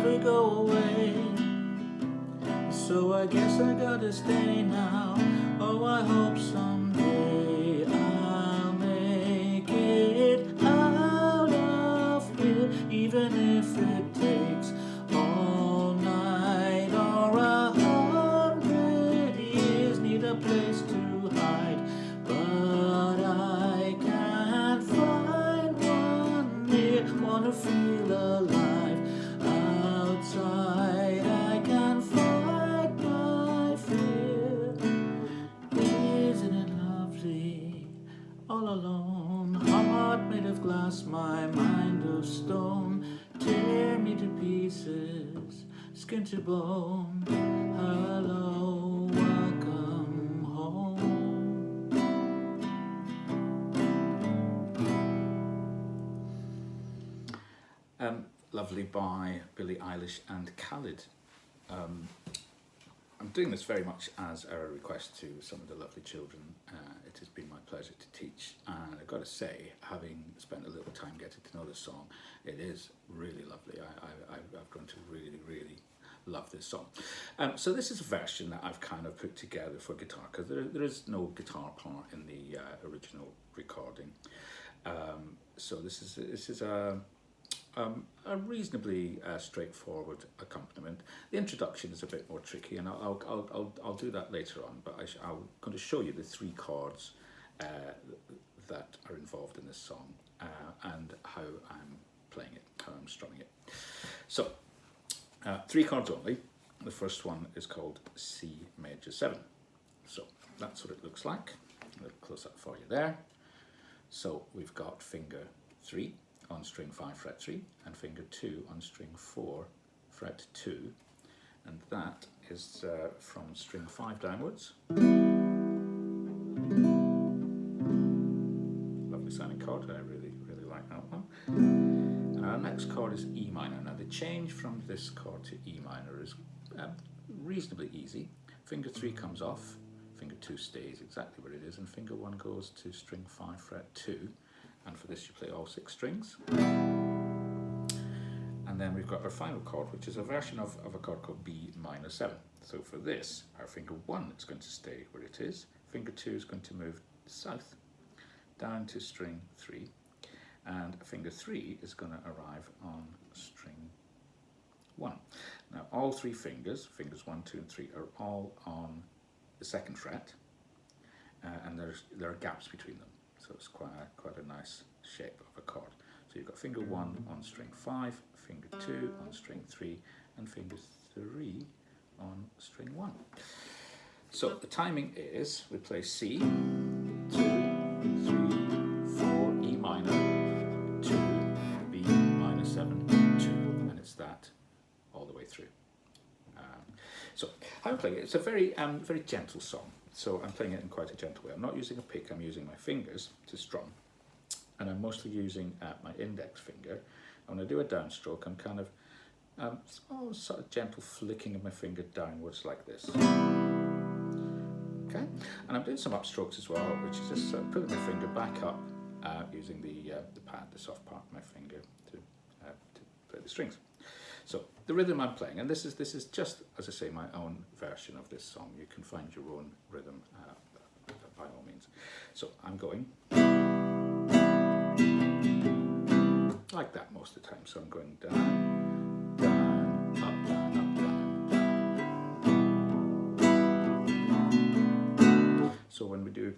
never go away. So I guess I gotta stay now. Oh, I hope someday I'll make it out of here, even if it takes all night or 100 years. Need a place to hide, but I can't find one near. Wanna feel alive outside. I can fight my fear. Isn't it lovely? All alone, heart made of glass, my mind of stone. Tear me to pieces, skin to bone. Hello, welcome home. Lovely by Billie Eilish and Khalid. I'm doing this very much as a request to some of the lovely children. It has been my pleasure to teach, and I've got to say, having spent a little time getting to know this song, it is really lovely. I've grown to really love this song. So this is a version that I've kind of put together for guitar, because there is no guitar part in the original recording. So this is a reasonably straightforward accompaniment. The introduction is a bit more tricky, and I'll do that later on, but I'm going to show you the 3 chords that are involved in this song, and how I'm playing it, how I'm strumming it. So 3 chords only. The first one is called C major 7. So that's what it looks like. A little close up for you there. So we've got finger 3 on string 5 fret 3 and finger 2 on string 4 fret 2, and that is from string 5 downwards. Lovely sounding chord, I really like that one. And our next chord is E minor. Now the change from this chord to E minor is reasonably easy. Finger 3 comes off, finger 2 stays exactly where it is, and finger 1 goes to string 5 fret 2. And for this you play all 6 strings. And then we've got our final chord, which is a version of a chord called B minor 7. So for this, our finger 1 is going to stay where it is, finger 2 is going to move south, down to string 3, and finger 3 is going to arrive on string 1. Now all 3 fingers, fingers 1, 2 and 3, are all on the 2nd fret, and there are gaps between them. So it's quite a nice shape of a chord. So you've got finger 1 on string 5, finger 2 on string 3, and finger 3 on string 1. So the timing is, we play C, 2, 3, 4, E minor, 2, B minor 7, 2, and it's that all the way through. So how I'm playing it, it's a very gentle song. So I'm playing it in quite a gentle way. I'm not using a pick, I'm using my fingers to strum. And I'm mostly using my index finger. And when I do a downstroke, I'm kind of sort of gentle flicking of my finger downwards like this. Okay, and I'm doing some upstrokes as well, which is just pulling my finger back up using the pad, the soft part of my finger to play the strings. So the rhythm I'm playing, and this is just, as I say, my own version of this song. You can find your own rhythm by all means. So I'm going like that most of the time. So I'm going down, down, up, down, up, down. So when we do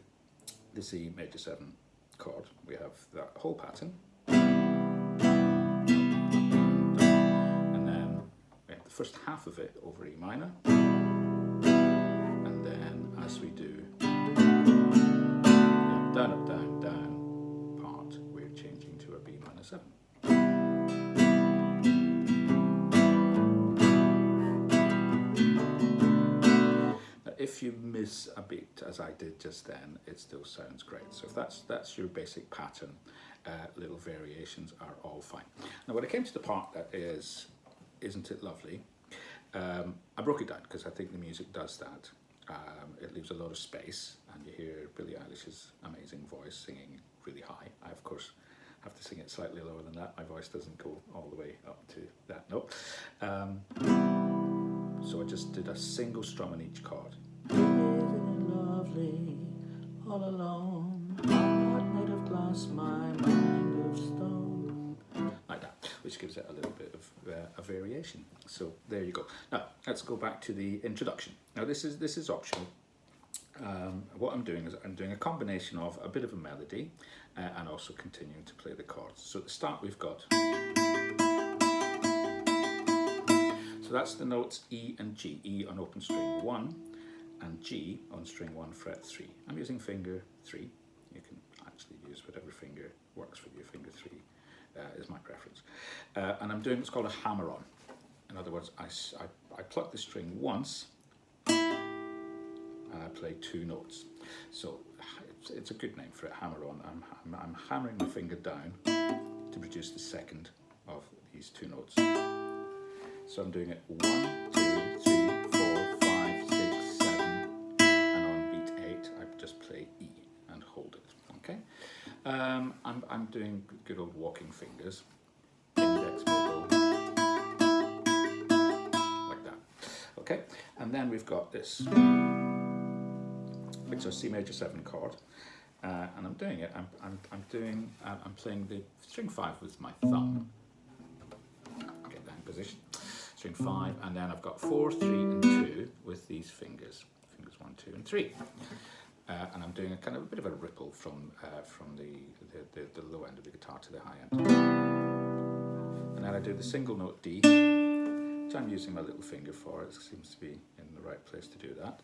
the C major 7 chord, we have that whole pattern. The first half of it over E minor, and then as we do down, up, down, down part, we're changing to a B minor 7. Now, if you miss a beat, as I did just then, it still sounds great. So if that's your basic pattern, little variations are all fine. Now when it came to the part that is Isn't It Lovely? I broke it down because I think the music does that. It leaves a lot of space, and you hear Billie Eilish's amazing voice singing really high. I, of course, have to sing it slightly lower than that. My voice doesn't go all the way up to that note. So I just did a single strum on each chord. Isn't it lovely, all alone, heart made of glass, my mind of stone. Like that, which gives it a little bit of a variation. So there you go. Now let's go back to the introduction. Now this is optional. What I'm doing is I'm doing a combination of a bit of a melody and also continuing to play the chords. So at the start we've got, so that's the notes E and G. E on open string 1 and G on string 1 fret 3. I'm using finger 3. You can actually use whatever finger works for you. Finger 3 is my preference. And I'm doing what's called a hammer-on. In other words, I pluck the string once, I play 2 notes. So it's a good name for it, hammer-on. I'm hammering my finger down to produce the second of these 2 notes. So I'm doing it 1, 2, 3, 4, 5, 6, 7, and on beat 8 I just play E and hold it. Okay. I'm doing good old walking fingers. Index, middle, like that. Okay, and then we've got this. It's a C major 7 chord, and I'm doing it. I'm playing the string 5 with my thumb. Get that in position. String 5, and then I've got 4, 3, and 2 with these fingers. Fingers 1, 2, and 3. And I'm doing a kind of a bit of a ripple from the low end of the guitar to the high end. And then I do the single note D, which I'm using my little finger for. It seems to be in the right place to do that.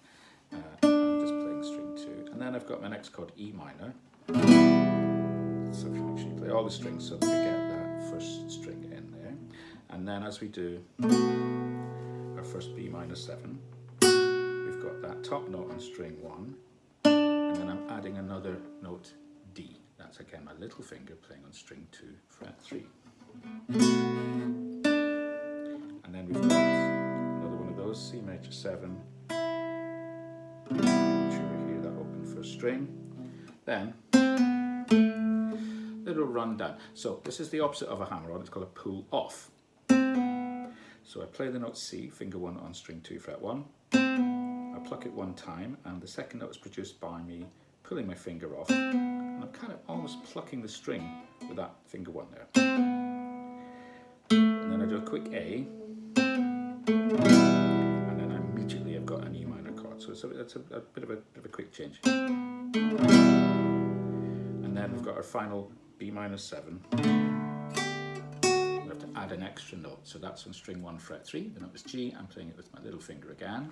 I'm just playing string 2. And then I've got my next chord, E minor. So make sure you play all the strings so that we get that first string in there. And then as we do our first B minor 7, we've got that top note on string 1. And then I'm adding another note D. That's again my little finger playing on string 2, fret 3. And then we've got another one of those, C major 7. Make sure we hear that open first string. Then, little run down. So this is the opposite of a hammer-on, it's called a pull-off. So I play the note C, finger 1 on string 2, fret 1. I pluck it 1 time, and the second note is produced by me pulling my finger off, and I'm kind of almost plucking the string with that finger 1 there. And then I do a quick A, and then immediately I've got an E minor chord. So it's a bit of a quick change. And then we've got our final B minor 7. We have to add an extra note, so that's on string 1, fret 3. The note is G. I'm playing it with my little finger again.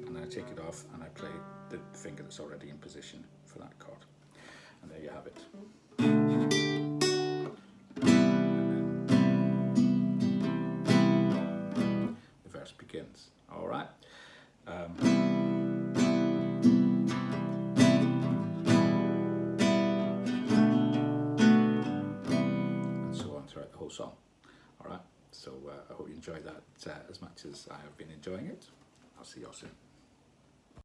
And I take it off and I play the finger that's already in position for that chord. And there you have it. And then the verse begins. All right. And so on throughout the whole song. All right. So I hope you enjoyed that as much as I have been enjoying it. I'll see you all soon.